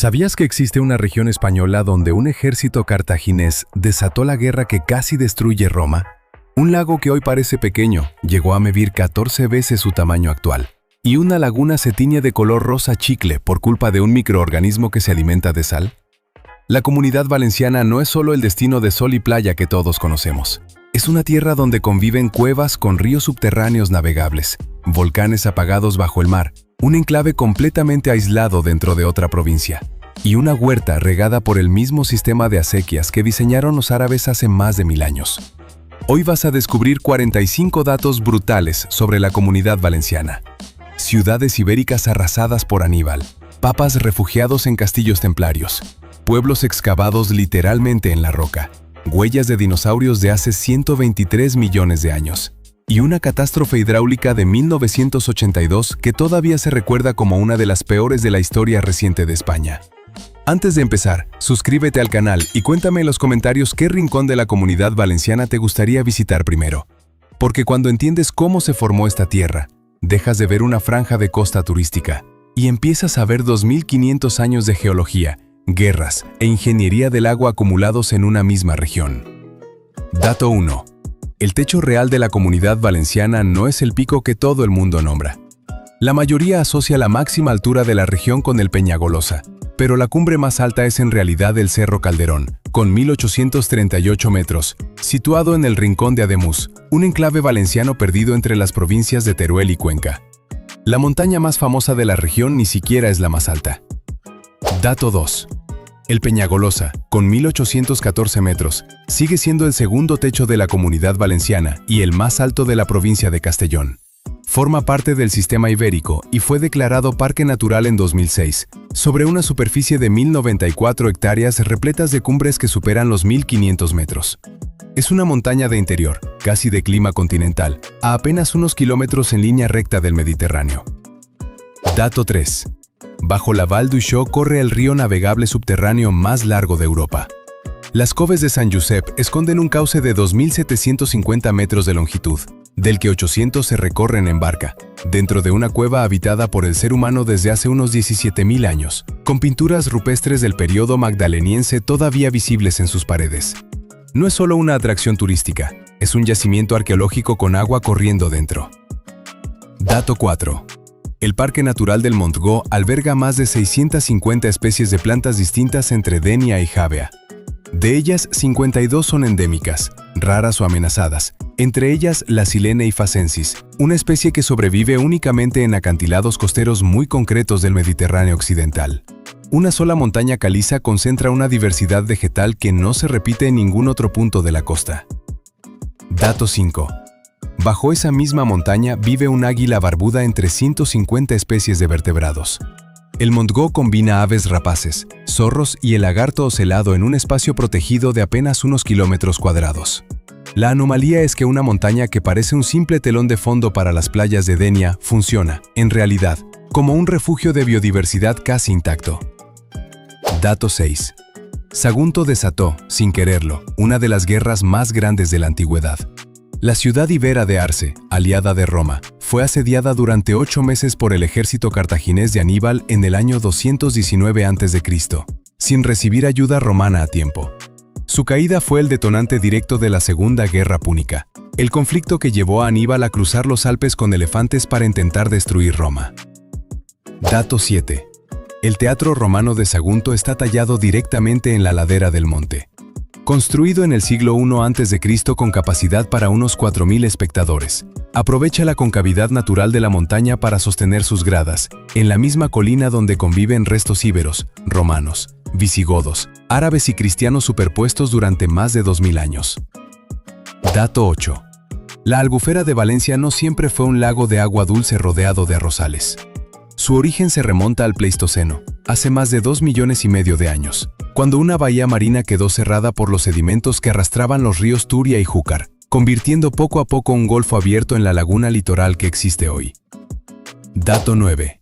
¿Sabías que existe una región española donde un ejército cartaginés desató la guerra que casi destruye Roma? Un lago que hoy parece pequeño llegó a medir 14 veces su tamaño actual. ¿Y una laguna se tiñe de color rosa chicle por culpa de un microorganismo que se alimenta de sal? La Comunidad Valenciana no es solo el destino de sol y playa que todos conocemos. Es una tierra donde conviven cuevas con ríos subterráneos navegables, volcanes apagados bajo el mar, un enclave completamente aislado dentro de otra provincia, y una huerta regada por el mismo sistema de acequias que diseñaron los árabes hace más de 1000 años. Hoy vas a descubrir 45 datos brutales sobre la Comunidad Valenciana. Ciudades ibéricas arrasadas por Aníbal, papas refugiados en castillos templarios, pueblos excavados literalmente en la roca, huellas de dinosaurios de hace 123 millones de años, y una catástrofe hidráulica de 1982 que todavía se recuerda como una de las peores de la historia reciente de España. Antes de empezar, suscríbete al canal y cuéntame en los comentarios qué rincón de la Comunidad Valenciana te gustaría visitar primero. Porque cuando entiendes cómo se formó esta tierra, dejas de ver una franja de costa turística y empiezas a ver 2500 años de geología, guerras e ingeniería del agua acumulados en una misma región. Dato 1. El techo real de la Comunidad Valenciana no es el pico que todo el mundo nombra. La mayoría asocia la máxima altura de la región con el Peñagolosa, pero la cumbre más alta es en realidad el Cerro Calderón, con 1838 metros, situado en el rincón de Ademuz, un enclave valenciano perdido entre las provincias de Teruel y Cuenca. La montaña más famosa de la región ni siquiera es la más alta. Dato 2. El Peñagolosa, con 1814 metros, sigue siendo el segundo techo de la Comunidad Valenciana y el más alto de la provincia de Castellón. Forma parte del sistema ibérico y fue declarado Parque Natural en 2006, sobre una superficie de 1094 hectáreas repletas de cumbres que superan los 1500 metros. Es una montaña de interior, casi de clima continental, a apenas unos kilómetros en línea recta del Mediterráneo. Dato 3. Bajo la Val d'Uixó corre el río navegable subterráneo más largo de Europa. Las Coves de Sant Josep esconden un cauce de 2750 metros de longitud, del que 800 se recorren en barca, dentro de una cueva habitada por el ser humano desde hace unos 17.000 años, con pinturas rupestres del periodo magdaleniense todavía visibles en sus paredes. No es solo una atracción turística, es un yacimiento arqueológico con agua corriendo dentro. Dato 4. El Parque Natural del Montgó alberga más de 650 especies de plantas distintas entre Denia y Javea. De ellas, 52 son endémicas, raras o amenazadas, entre ellas la Silene facensis, una especie que sobrevive únicamente en acantilados costeros muy concretos del Mediterráneo occidental. Una sola montaña caliza concentra una diversidad vegetal que no se repite en ningún otro punto de la costa. Dato 5. Bajo esa misma montaña vive un águila barbuda entre 150 especies de vertebrados. El Montgó combina aves rapaces, zorros y el lagarto ocelado en un espacio protegido de apenas unos kilómetros cuadrados. La anomalía es que una montaña que parece un simple telón de fondo para las playas de Denia funciona, en realidad, como un refugio de biodiversidad casi intacto. Dato 6. Sagunto desató, sin quererlo, una de las guerras más grandes de la antigüedad. La ciudad ibera de Arce, aliada de Roma, fue asediada durante 8 meses por el ejército cartaginés de Aníbal en el año 219 a.C., sin recibir ayuda romana a tiempo. Su caída fue el detonante directo de la Segunda Guerra Púnica, el conflicto que llevó a Aníbal a cruzar los Alpes con elefantes para intentar destruir Roma. Dato 7. El Teatro Romano de Sagunto está tallado directamente en la ladera del monte. Construido en el siglo I a.C. con capacidad para unos 4000 espectadores, aprovecha la concavidad natural de la montaña para sostener sus gradas, en la misma colina donde conviven restos íberos, romanos, visigodos, árabes y cristianos superpuestos durante más de 2000 años. Dato 8. La Albufera de Valencia no siempre fue un lago de agua dulce rodeado de arrozales. Su origen se remonta al Pleistoceno, hace más de 2,5 millones de años, cuando una bahía marina quedó cerrada por los sedimentos que arrastraban los ríos Turia y Júcar, convirtiendo poco a poco un golfo abierto en la laguna litoral que existe hoy. Dato 9.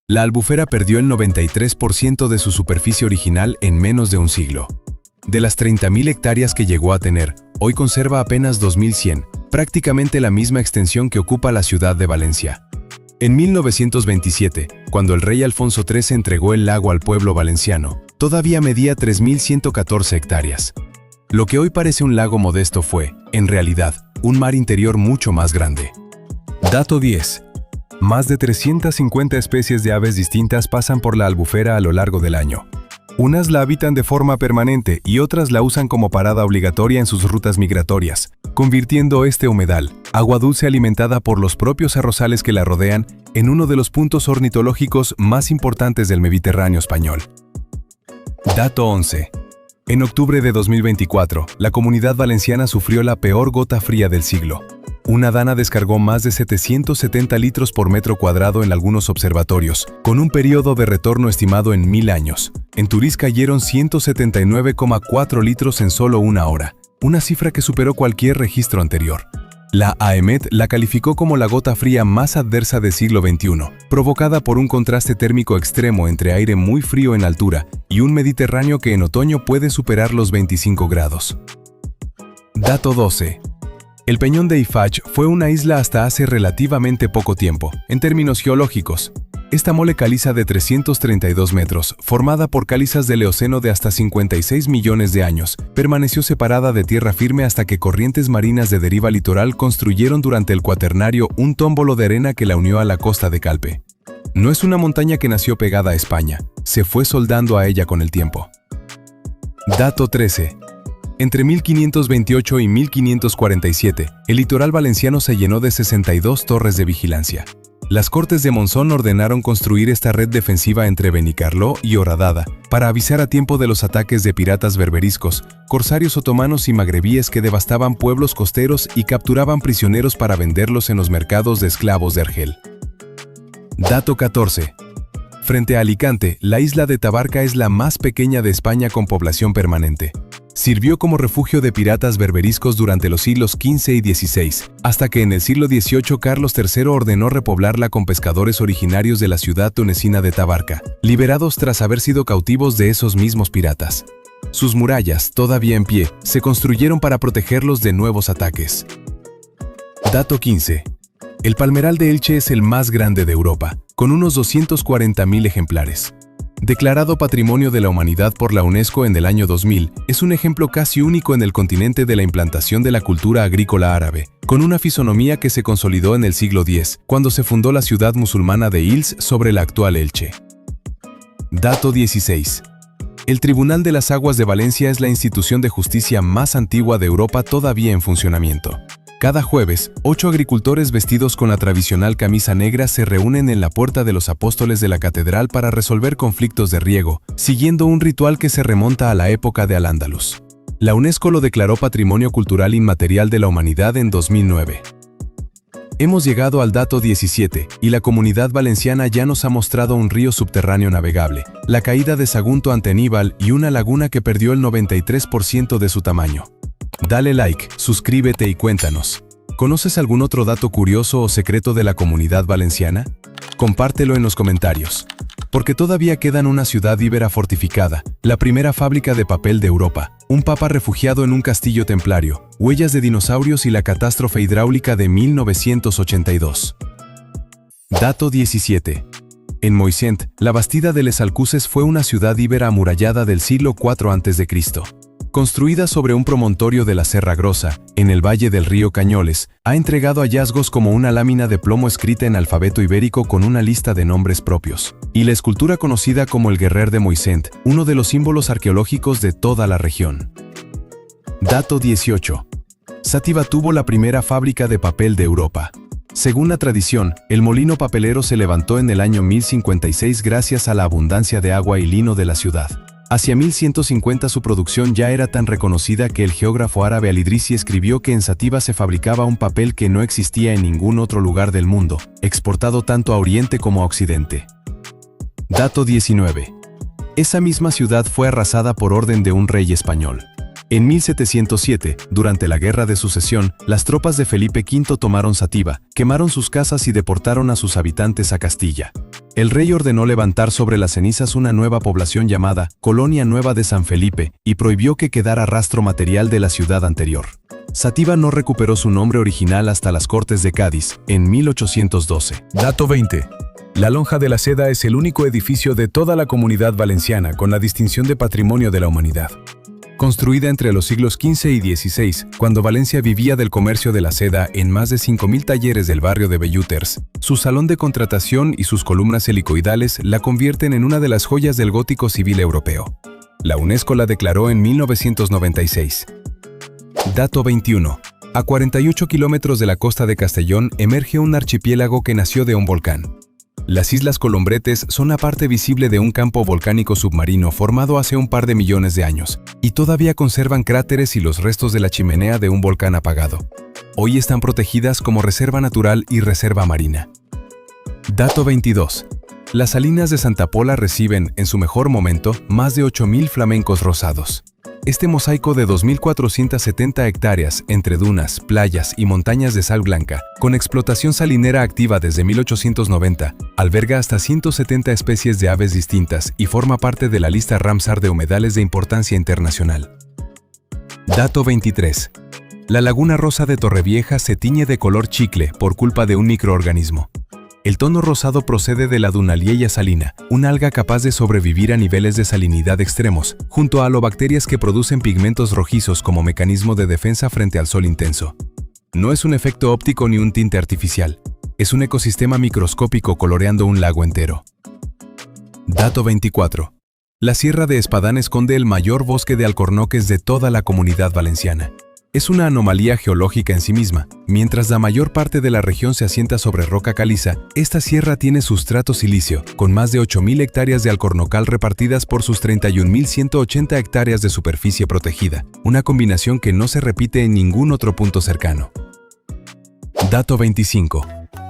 La Albufera perdió el 93% de su superficie original en menos de un siglo. De las 30.000 hectáreas que llegó a tener, hoy conserva apenas 2.100, prácticamente la misma extensión que ocupa la ciudad de Valencia. En 1927, cuando el rey Alfonso XIII entregó el lago al pueblo valenciano, todavía medía 3.114 hectáreas. Lo que hoy parece un lago modesto fue, en realidad, un mar interior mucho más grande. Dato 10. Más de 350 especies de aves distintas pasan por la Albufera a lo largo del año. Unas la habitan de forma permanente y otras la usan como parada obligatoria en sus rutas migratorias, convirtiendo este humedal, agua dulce alimentada por los propios arrozales que la rodean, en uno de los puntos ornitológicos más importantes del Mediterráneo español. Dato 11. En octubre de 2024, la Comunidad Valenciana sufrió la peor gota fría del siglo. Una dana descargó más de 770 litros por metro cuadrado en algunos observatorios, con un periodo de retorno estimado en 1000 años. En Turís cayeron 179,4 litros en solo una hora, una cifra que superó cualquier registro anterior. La AEMET la calificó como la gota fría más adversa del siglo XXI, provocada por un contraste térmico extremo entre aire muy frío en altura y un Mediterráneo que en otoño puede superar los 25 grados. Dato 12. El Peñón de Eiffage fue una isla hasta hace relativamente poco tiempo, en términos geológicos. Esta mole caliza de 332 metros, formada por calizas del Eoceno de hasta 56 millones de años, permaneció separada de tierra firme hasta que corrientes marinas de deriva litoral construyeron durante el Cuaternario un tómbolo de arena que la unió a la costa de Calpe. No es una montaña que nació pegada a España, se fue soldando a ella con el tiempo. Dato 13. Entre 1528 y 1547, el litoral valenciano se llenó de 62 torres de vigilancia. Las Cortes de Monzón ordenaron construir esta red defensiva entre Benicarló y Horadada para avisar a tiempo de los ataques de piratas berberiscos, corsarios otomanos y magrebíes que devastaban pueblos costeros y capturaban prisioneros para venderlos en los mercados de esclavos de Argel. Dato 14. Frente a Alicante, la isla de Tabarca es la más pequeña de España con población permanente. Sirvió como refugio de piratas berberiscos durante los siglos XV y XVI, hasta que en el siglo XVIII Carlos III ordenó repoblarla con pescadores originarios de la ciudad tunecina de Tabarca, liberados tras haber sido cautivos de esos mismos piratas. Sus murallas, todavía en pie, se construyeron para protegerlos de nuevos ataques. Dato 15. El palmeral de Elche es el más grande de Europa, con unos 240.000 ejemplares. Declarado Patrimonio de la Humanidad por la UNESCO en el año 2000, es un ejemplo casi único en el continente de la implantación de la cultura agrícola árabe, con una fisonomía que se consolidó en el siglo X, cuando se fundó la ciudad musulmana de Ils sobre la actual Elche. Dato 16. El Tribunal de las Aguas de Valencia es la institución de justicia más antigua de Europa todavía en funcionamiento. Cada jueves, 8 agricultores vestidos con la tradicional camisa negra se reúnen en la Puerta de los Apóstoles de la Catedral para resolver conflictos de riego, siguiendo un ritual que se remonta a la época de Al-Ándalus. La UNESCO lo declaró Patrimonio Cultural Inmaterial de la Humanidad en 2009. Hemos llegado al dato 17, y la Comunidad Valenciana ya nos ha mostrado un río subterráneo navegable, la caída de Sagunto ante Aníbal y una laguna que perdió el 93% de su tamaño. Dale like, suscríbete y cuéntanos. ¿Conoces algún otro dato curioso o secreto de la Comunidad Valenciana? Compártelo en los comentarios. Porque todavía quedan una ciudad íbera fortificada, la primera fábrica de papel de Europa, un papa refugiado en un castillo templario, huellas de dinosaurios y la catástrofe hidráulica de 1982. Dato 17. En Moixent, la Bastida de Les Alcuces fue una ciudad íbera amurallada del siglo IV a.C. Construida sobre un promontorio de la Serra Grossa, en el valle del río Cañoles, ha entregado hallazgos como una lámina de plomo escrita en alfabeto ibérico con una lista de nombres propios, y la escultura conocida como el Guerrer de Moixent, uno de los símbolos arqueológicos de toda la región. Dato 18. Sátiva tuvo la primera fábrica de papel de Europa. Según la tradición, el molino papelero se levantó en el año 1056 gracias a la abundancia de agua y lino de la ciudad. Hacia 1150 su producción ya era tan reconocida que el geógrafo árabe Al-Idrisi escribió que en Sátiva se fabricaba un papel que no existía en ningún otro lugar del mundo, exportado tanto a Oriente como a Occidente. Dato 19. Esa misma ciudad fue arrasada por orden de un rey español. En 1707, durante la Guerra de Sucesión, las tropas de Felipe V tomaron Sátiva, quemaron sus casas y deportaron a sus habitantes a Castilla. El rey ordenó levantar sobre las cenizas una nueva población llamada Colonia Nueva de San Felipe y prohibió que quedara rastro material de la ciudad anterior. Sátiva no recuperó su nombre original hasta las Cortes de Cádiz, en 1812. Dato 20. La Lonja de la Seda es el único edificio de toda la Comunidad Valenciana con la distinción de Patrimonio de la Humanidad. Construida entre los siglos XV y XVI, cuando Valencia vivía del comercio de la seda en más de 5.000 talleres del barrio de Bellúters, su salón de contratación y sus columnas helicoidales la convierten en una de las joyas del gótico civil europeo. La UNESCO la declaró en 1996. Dato 21. A 48 kilómetros de la costa de Castellón emerge un archipiélago que nació de un volcán. Las Islas Colombretes son la parte visible de un campo volcánico submarino formado hace un par de millones de años, y todavía conservan cráteres y los restos de la chimenea de un volcán apagado. Hoy están protegidas como reserva natural y reserva marina. Dato 22. Las salinas de Santa Pola reciben, en su mejor momento, más de 8.000 flamencos rosados. Este mosaico de 2.470 hectáreas entre dunas, playas y montañas de sal blanca, con explotación salinera activa desde 1890, alberga hasta 170 especies de aves distintas y forma parte de la lista Ramsar de humedales de importancia internacional. Dato 23. La laguna rosa de Torrevieja se tiñe de color chicle por culpa de un microorganismo. El tono rosado procede de la Dunaliella salina, una alga capaz de sobrevivir a niveles de salinidad extremos, junto a halobacterias que producen pigmentos rojizos como mecanismo de defensa frente al sol intenso. No es un efecto óptico ni un tinte artificial, es un ecosistema microscópico coloreando un lago entero. Dato 24. La Sierra de Espadán esconde el mayor bosque de alcornoques de toda la Comunidad Valenciana. Es una anomalía geológica en sí misma. Mientras la mayor parte de la región se asienta sobre roca caliza, esta sierra tiene sustrato silicio, con más de 8.000 hectáreas de alcornocal repartidas por sus 31.180 hectáreas de superficie protegida, una combinación que no se repite en ningún otro punto cercano. Dato 25.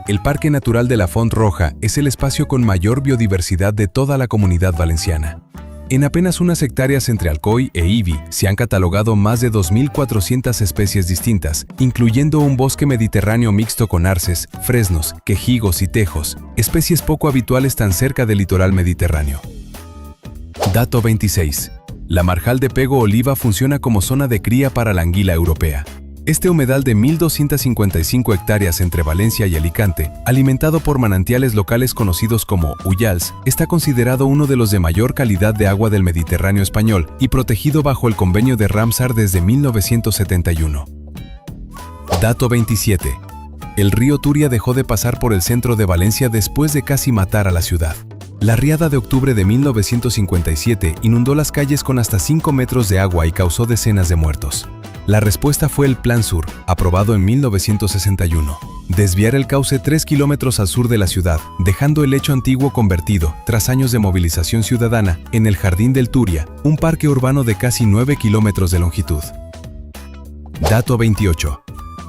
El Parque Natural de la Font Roja es el espacio con mayor biodiversidad de toda la Comunidad Valenciana. En apenas unas hectáreas entre Alcoy e Ibi se han catalogado más de 2.400 especies distintas, incluyendo un bosque mediterráneo mixto con arces, fresnos, quejigos y tejos, especies poco habituales tan cerca del litoral mediterráneo. Dato 26. La Marjal de Pego Oliva funciona como zona de cría para la anguila europea. Este humedal de 1.255 hectáreas entre Valencia y Alicante, alimentado por manantiales locales conocidos como Ullals, está considerado uno de los de mayor calidad de agua del Mediterráneo español y protegido bajo el convenio de Ramsar desde 1971. Dato 27. El río Turia dejó de pasar por el centro de Valencia después de casi matar a la ciudad. La riada de octubre de 1957 inundó las calles con hasta 5 metros de agua y causó decenas de muertos. La respuesta fue el Plan Sur, aprobado en 1961. Desviar el cauce 3 kilómetros al sur de la ciudad, dejando el lecho antiguo convertido, tras años de movilización ciudadana, en el Jardín del Turia, un parque urbano de casi 9 kilómetros de longitud. Dato 28.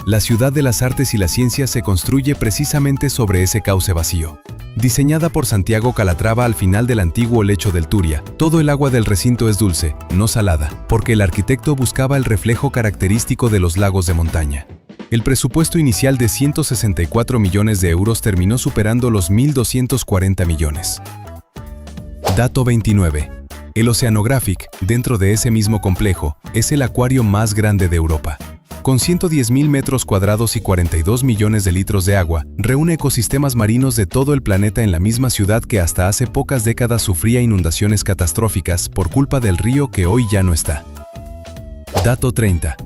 La Ciudad de las Artes y las Ciencias se construye precisamente sobre ese cauce vacío. Diseñada por Santiago Calatrava al final del antiguo lecho del Turia, todo el agua del recinto es dulce, no salada, porque el arquitecto buscaba el reflejo característico de los lagos de montaña. El presupuesto inicial de 164 millones de euros terminó superando los 1.240 millones. Dato 29. El Oceanographic, dentro de ese mismo complejo, es el acuario más grande de Europa. Con 110.000 metros cuadrados y 42 millones de litros de agua, reúne ecosistemas marinos de todo el planeta en la misma ciudad que hasta hace pocas décadas sufría inundaciones catastróficas por culpa del río que hoy ya no está. Dato 30.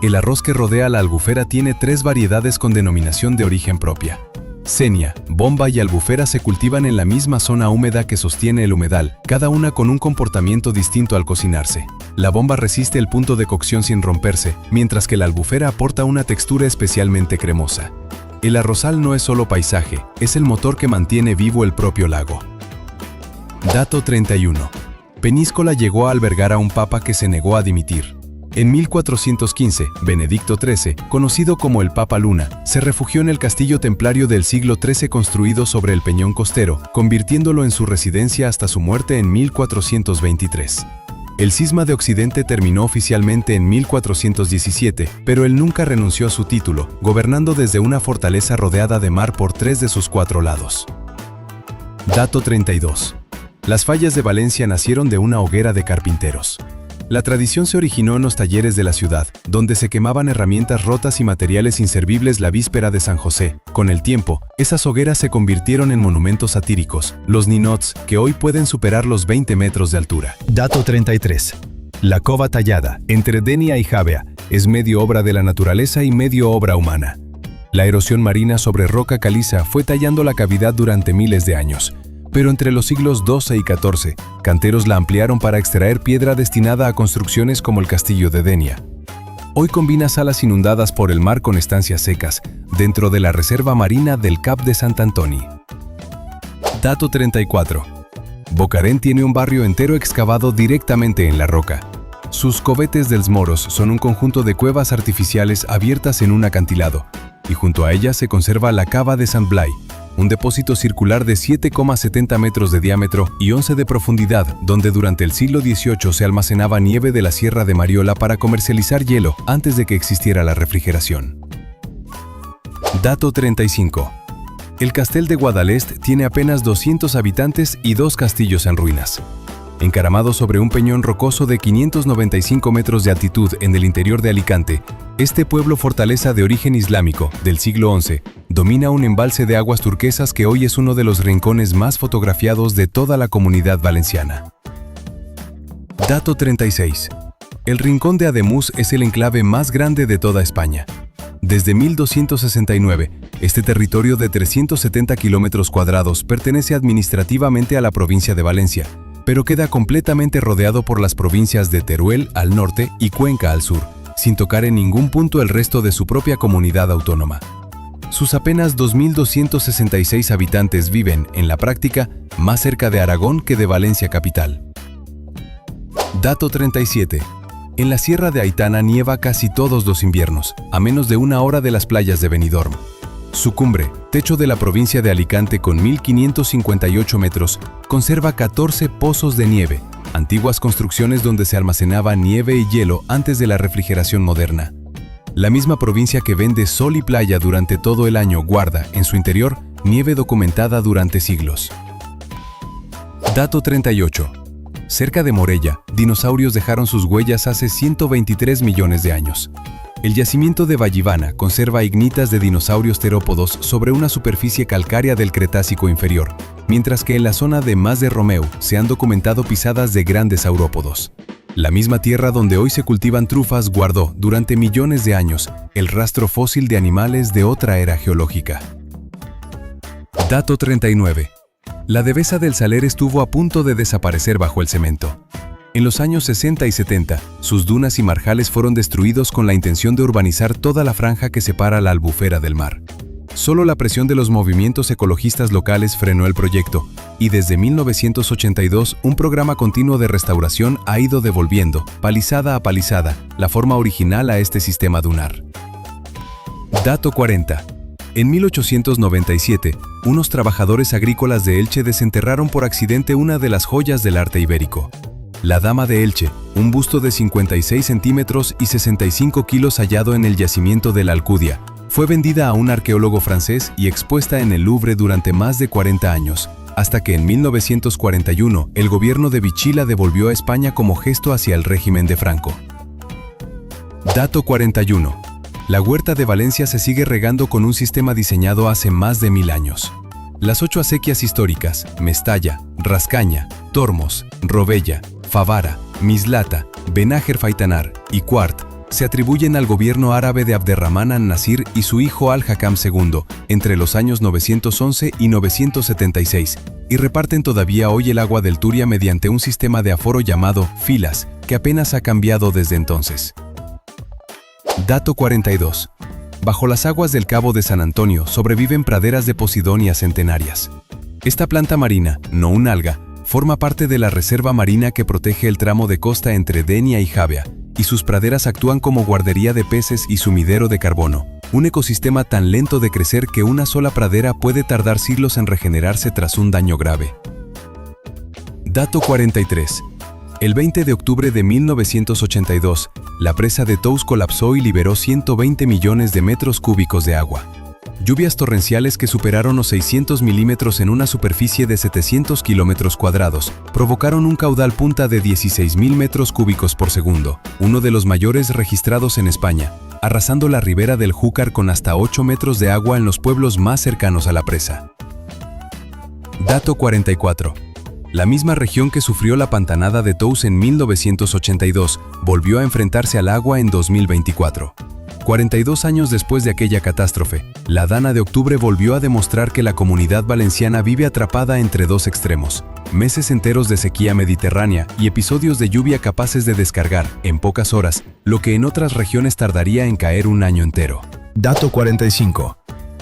El arroz que rodea la Albufera tiene 3 variedades con denominación de origen propia. Senia, Bomba y Albufera se cultivan en la misma zona húmeda que sostiene el humedal, cada una con un comportamiento distinto al cocinarse. La Bomba resiste el punto de cocción sin romperse, mientras que la Albufera aporta una textura especialmente cremosa. El arrozal no es solo paisaje, es el motor que mantiene vivo el propio lago. Dato 31. Peñíscola llegó a albergar a un papa que se negó a dimitir. En 1415, Benedicto XIII, conocido como el Papa Luna, se refugió en el castillo templario del siglo XIII construido sobre el peñón costero, convirtiéndolo en su residencia hasta su muerte en 1423. El cisma de Occidente terminó oficialmente en 1417, pero él nunca renunció a su título, gobernando desde una fortaleza rodeada de mar por 3 de sus 4 lados. Dato 32. Las fallas de Valencia nacieron de una hoguera de carpinteros. La tradición se originó en los talleres de la ciudad, donde se quemaban herramientas rotas y materiales inservibles la víspera de San José. Con el tiempo, esas hogueras se convirtieron en monumentos satíricos, los ninots, que hoy pueden superar los 20 metros de altura. Dato 33. La cova tallada, entre Denia y Javea, es medio obra de la naturaleza y medio obra humana. La erosión marina sobre roca caliza fue tallando la cavidad durante miles de años. Pero entre los siglos XII y XIV, canteros la ampliaron para extraer piedra destinada a construcciones como el castillo de Denia. Hoy combina salas inundadas por el mar con estancias secas, dentro de la reserva marina del Cap de Sant Antoni. Dato 34. Bocarén tiene un barrio entero excavado directamente en la roca. Sus covetes dels Moros son un conjunto de cuevas artificiales abiertas en un acantilado, y junto a ellas se conserva la cava de Sant Blai, un depósito circular de 7,70 metros de diámetro y 11 de profundidad, donde durante el siglo XVIII se almacenaba nieve de la Sierra de Mariola para comercializar hielo antes de que existiera la refrigeración. Dato 35. El Castel de Guadalest tiene apenas 200 habitantes y 2 castillos en ruinas. Encaramado sobre un peñón rocoso de 595 metros de altitud en el interior de Alicante, este pueblo fortaleza de origen islámico del siglo XI domina un embalse de aguas turquesas que hoy es uno de los rincones más fotografiados de toda la Comunidad Valenciana. Dato 36. El Rincón de Ademús es el enclave más grande de toda España. Desde 1269, este territorio de 370 kilómetros cuadrados pertenece administrativamente a la provincia de Valencia, pero queda completamente rodeado por las provincias de Teruel al norte y Cuenca al sur, sin tocar en ningún punto el resto de su propia comunidad autónoma. Sus apenas 2.266 habitantes viven, en la práctica, más cerca de Aragón que de Valencia capital. Dato 37. En la Sierra de Aitana nieva casi todos los inviernos, a menos de 1 hora de las playas de Benidorm. Su cumbre, techo de la provincia de Alicante con 1.558 metros, conserva 14 pozos de nieve, antiguas construcciones donde se almacenaba nieve y hielo antes de la refrigeración moderna. La misma provincia que vende sol y playa durante todo el año guarda, en su interior, nieve documentada durante siglos. Dato 38. Cerca de Morella, dinosaurios dejaron sus huellas hace 123 millones de años. El yacimiento de Vallivana conserva ignitas de dinosaurios terópodos sobre una superficie calcárea del Cretácico inferior, mientras que en la zona de Mas de Romeu se han documentado pisadas de grandes saurópodos. La misma tierra donde hoy se cultivan trufas guardó, durante millones de años, el rastro fósil de animales de otra era geológica. Dato 39. La Devesa del Saler estuvo a punto de desaparecer bajo el cemento. En los años 60 y 70, sus dunas y marjales fueron destruidos con la intención de urbanizar toda la franja que separa la Albufera del mar. Solo la presión de los movimientos ecologistas locales frenó el proyecto, y desde 1982 un programa continuo de restauración ha ido devolviendo, palizada a palizada, la forma original a este sistema dunar. Dato 40. En 1897, unos trabajadores agrícolas de Elche desenterraron por accidente una de las joyas del arte ibérico. La Dama de Elche, un busto de 56 centímetros y 65 kilos hallado en el yacimiento de la Alcudia, fue vendida a un arqueólogo francés y expuesta en el Louvre durante más de 40 años, hasta que en 1941 el gobierno de Vichy la devolvió a España como gesto hacia el régimen de Franco. Dato 41. La huerta de Valencia se sigue regando con un sistema diseñado hace más de 1000 años. Las 8 acequias históricas, Mestalla, Rascaña, Tormos, Robella, Favara, Mislata, Benajer Faitanar y Quart se atribuyen al gobierno árabe de Abderramán an-Nasir y su hijo Al-Hakam II entre los años 911 y 976 y reparten todavía hoy el agua del Turia mediante un sistema de aforo llamado filas, que apenas ha cambiado desde entonces. Dato 42. Bajo las aguas del Cabo de San Antonio sobreviven praderas de Posidonia centenarias. Esta planta marina, no un alga, forma parte de la reserva marina que protege el tramo de costa entre Denia y Javea, y sus praderas actúan como guardería de peces y sumidero de carbono, un ecosistema tan lento de crecer que una sola pradera puede tardar siglos en regenerarse tras un daño grave. Dato 43. El 20 de octubre de 1982, la presa de Tous colapsó y liberó 120 millones de metros cúbicos de agua. Lluvias torrenciales que superaron los 600 milímetros en una superficie de 700 kilómetros cuadrados provocaron un caudal punta de 16.000 metros cúbicos por segundo, uno de los mayores registrados en España, arrasando la ribera del Júcar con hasta 8 metros de agua en los pueblos más cercanos a la presa. Dato 44. La misma región que sufrió la pantanada de Tous en 1982 volvió a enfrentarse al agua en 2024. 42 años después de aquella catástrofe, la Dana de octubre volvió a demostrar que la comunidad valenciana vive atrapada entre dos extremos: meses enteros de sequía mediterránea y episodios de lluvia capaces de descargar, en pocas horas, lo que en otras regiones tardaría en caer un año entero. Dato 45.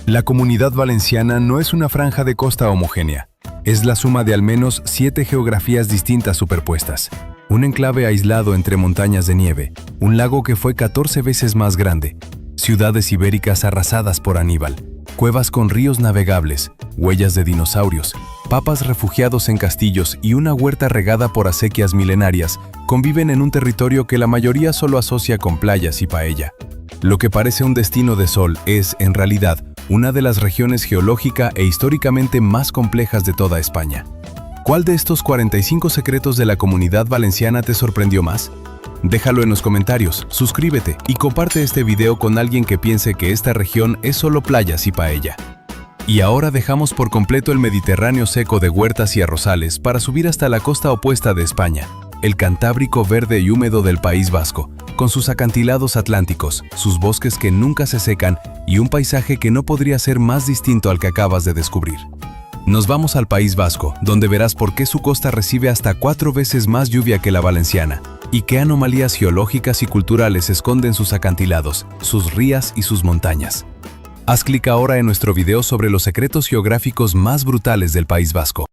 La comunidad valenciana no es una franja de costa homogénea. Es la suma de al menos 7 geografías distintas superpuestas. Un enclave aislado entre montañas de nieve, un lago que fue 14 veces más grande, ciudades ibéricas arrasadas por Aníbal, cuevas con ríos navegables, huellas de dinosaurios, papas refugiados en castillos y una huerta regada por acequias milenarias conviven en un territorio que la mayoría solo asocia con playas y paella. Lo que parece un destino de sol es, en realidad, una de las regiones geológica e históricamente más complejas de toda España. ¿Cuál de estos 45 secretos de la comunidad valenciana te sorprendió más? Déjalo en los comentarios, suscríbete y comparte este video con alguien que piense que esta región es solo playas y paella. Y ahora dejamos por completo el Mediterráneo seco de huertas y arrozales para subir hasta la costa opuesta de España, el Cantábrico verde y húmedo del País Vasco, con sus acantilados atlánticos, sus bosques que nunca se secan y un paisaje que no podría ser más distinto al que acabas de descubrir. Nos vamos al País Vasco, donde verás por qué su costa recibe hasta 4 veces más lluvia que la valenciana, y qué anomalías geológicas y culturales esconden sus acantilados, sus rías y sus montañas. Haz clic ahora en nuestro video sobre los secretos geográficos más brutales del País Vasco.